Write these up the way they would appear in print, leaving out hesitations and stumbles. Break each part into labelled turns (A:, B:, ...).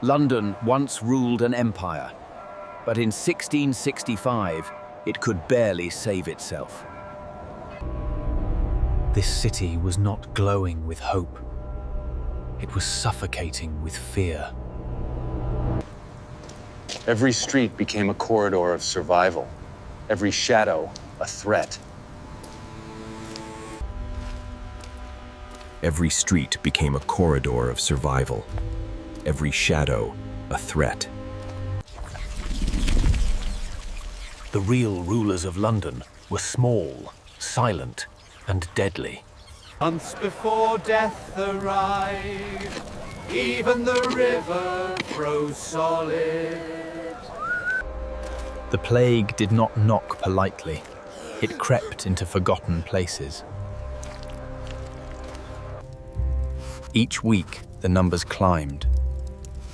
A: London once ruled an empire, but in 1665, it could barely save itself. This city was not glowing with hope. It was suffocating with fear.
B: Every street became a corridor of survival. Every shadow, a threat.
C: Every street became a corridor of survival. Every shadow, a threat.
A: The real rulers of London were small, silent, and deadly.
D: Months before death arrived, even the river froze solid.
A: The plague did not knock politely. It crept into forgotten places. Each week, the numbers climbed,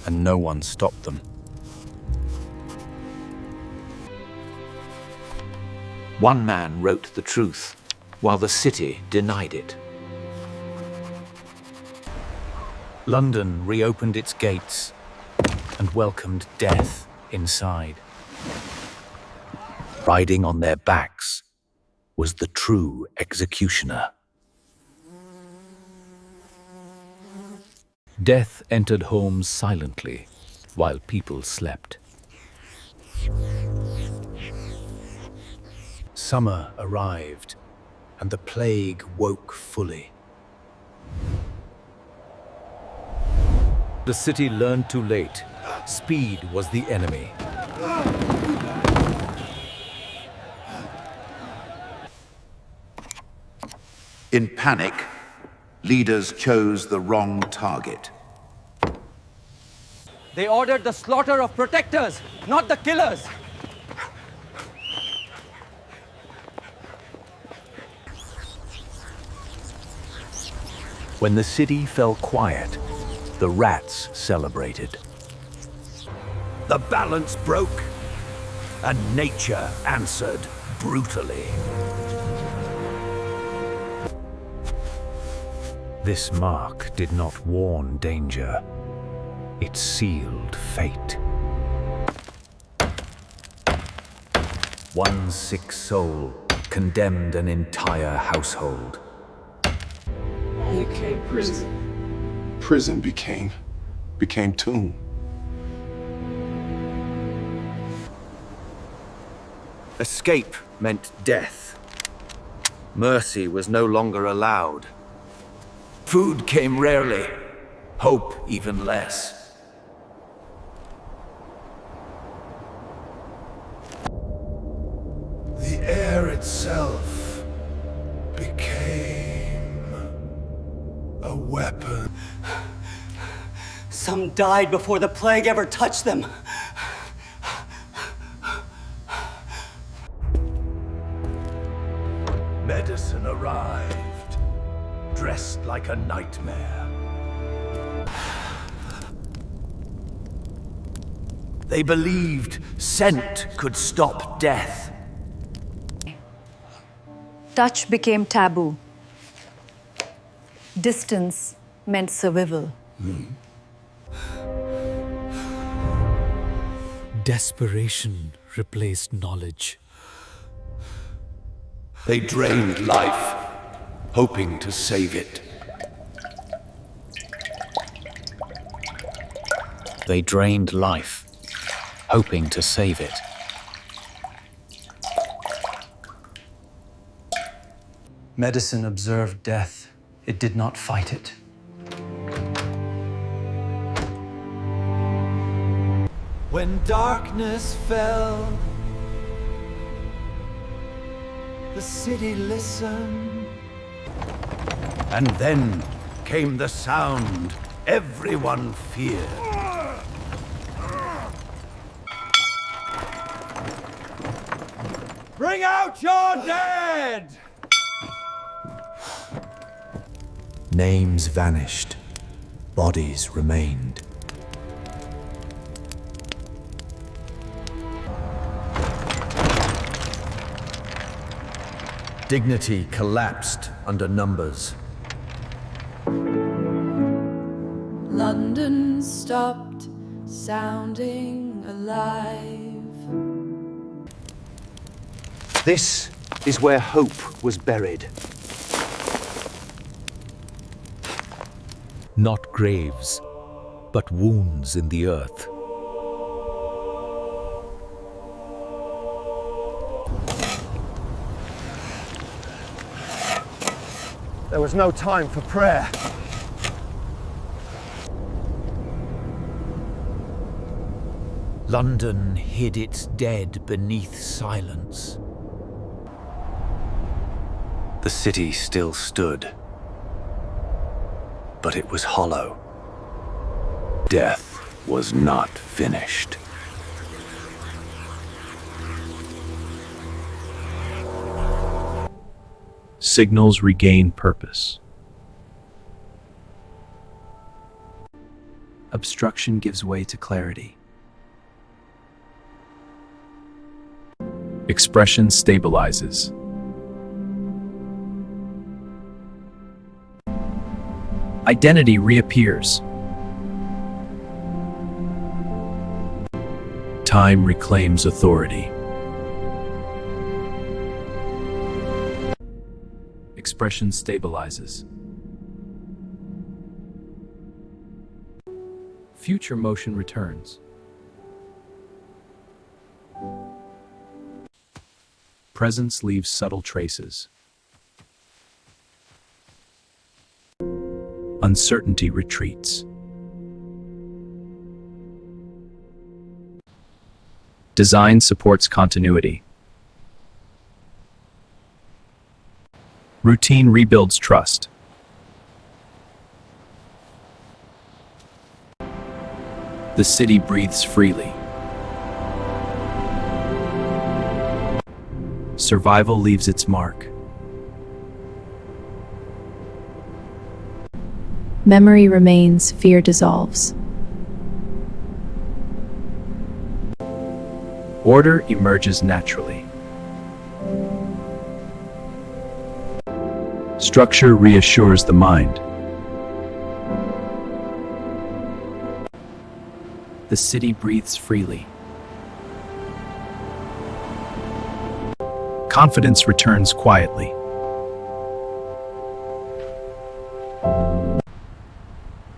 A: and no one stopped them. One man wrote the truth, while the city denied it. London reopened its gates and welcomed death inside. Riding on their backs was the true executioner. Death entered homes silently while people slept. Summer arrived, and the plague woke fully. The city learned too late. Speed was the enemy.
E: In panic, leaders chose the wrong target.
D: They ordered the slaughter of protectors, not the killers.
A: When the city fell quiet, the rats celebrated. The balance broke, and nature answered brutally. This mark did not warn danger. It sealed fate. One sick soul condemned an entire household.
F: Became prison.
G: Prison became tomb.
A: Escape meant death. Mercy was no longer allowed. Food came rarely, hope even less.
G: The air itself became a weapon.
F: Some died before the plague ever touched them.
A: Medicine arrived, dressed like a nightmare. They believed scent could stop death.
H: Touch became taboo. Distance meant survival.
A: Desperation replaced knowledge.
G: They drained life, hoping to save it.
A: They drained life, hoping to save it.
I: Medicine observed death. It did not fight it.
D: When darkness fell, the city listened.
A: And then came the sound everyone feared.
D: Bring out your dead!
A: Names vanished, bodies remained. Dignity collapsed under numbers.
J: London stopped sounding alive.
K: This is where hope was buried.
C: Not graves, but wounds in the earth.
K: There was no time for prayer.
A: London hid its dead beneath silence.
B: The city still stood, but it was hollow. Death was not finished.
L: Signals regain purpose.
I: Obstruction gives way to clarity.
L: Expression stabilizes. Identity reappears. Time reclaims authority. Expression stabilizes. Future motion returns. Presence leaves subtle traces. Uncertainty retreats. Design supports continuity. Routine rebuilds trust. The city breathes freely. Survival leaves its mark.
H: Memory remains, fear dissolves.
L: Order emerges naturally. Structure reassures the mind. The city breathes freely. Confidence returns quietly.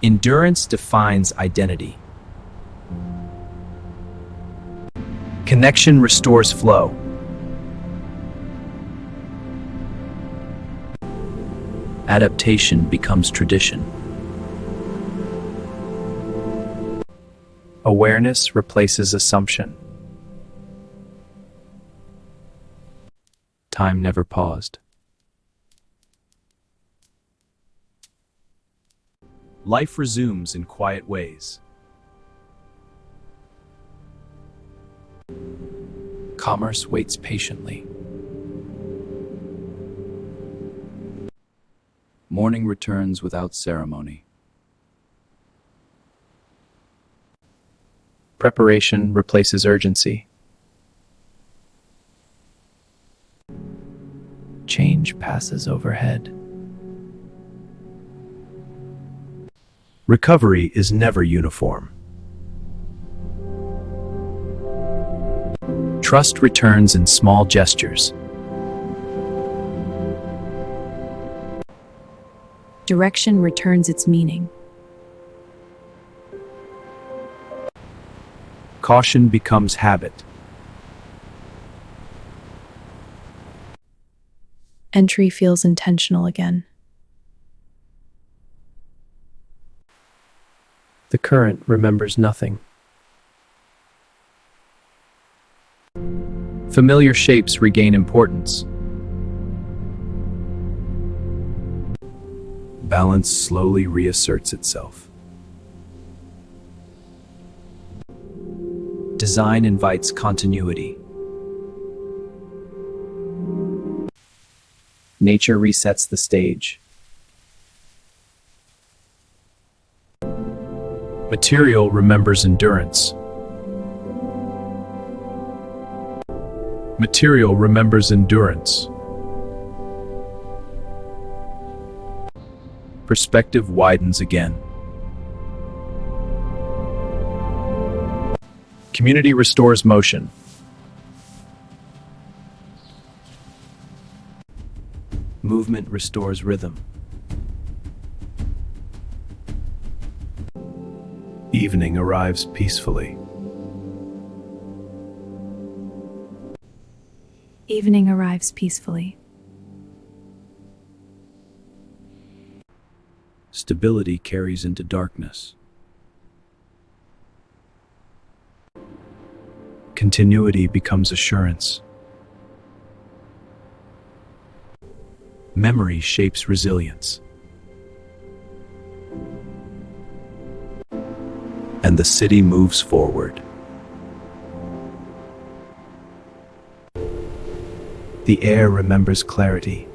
L: Endurance defines identity. Connection restores flow. Adaptation becomes tradition. Awareness replaces assumption. Time never paused. Life resumes in quiet ways. Commerce waits patiently. Morning returns without ceremony. Preparation replaces urgency. Change passes overhead. Recovery is never uniform. Trust returns in small gestures.
H: Direction returns its meaning.
L: Caution becomes habit.
H: Entry feels intentional again.
I: The current remembers nothing.
L: Familiar shapes regain importance. Balance slowly reasserts itself. Design invites continuity. Nature resets the stage. Material remembers endurance. Material remembers endurance. Perspective widens again. Community restores motion. Movement restores rhythm. Evening arrives peacefully.
H: Evening arrives peacefully.
L: Stability carries into darkness. Continuity becomes assurance. Memory shapes resilience. And the city moves forward. The air remembers clarity.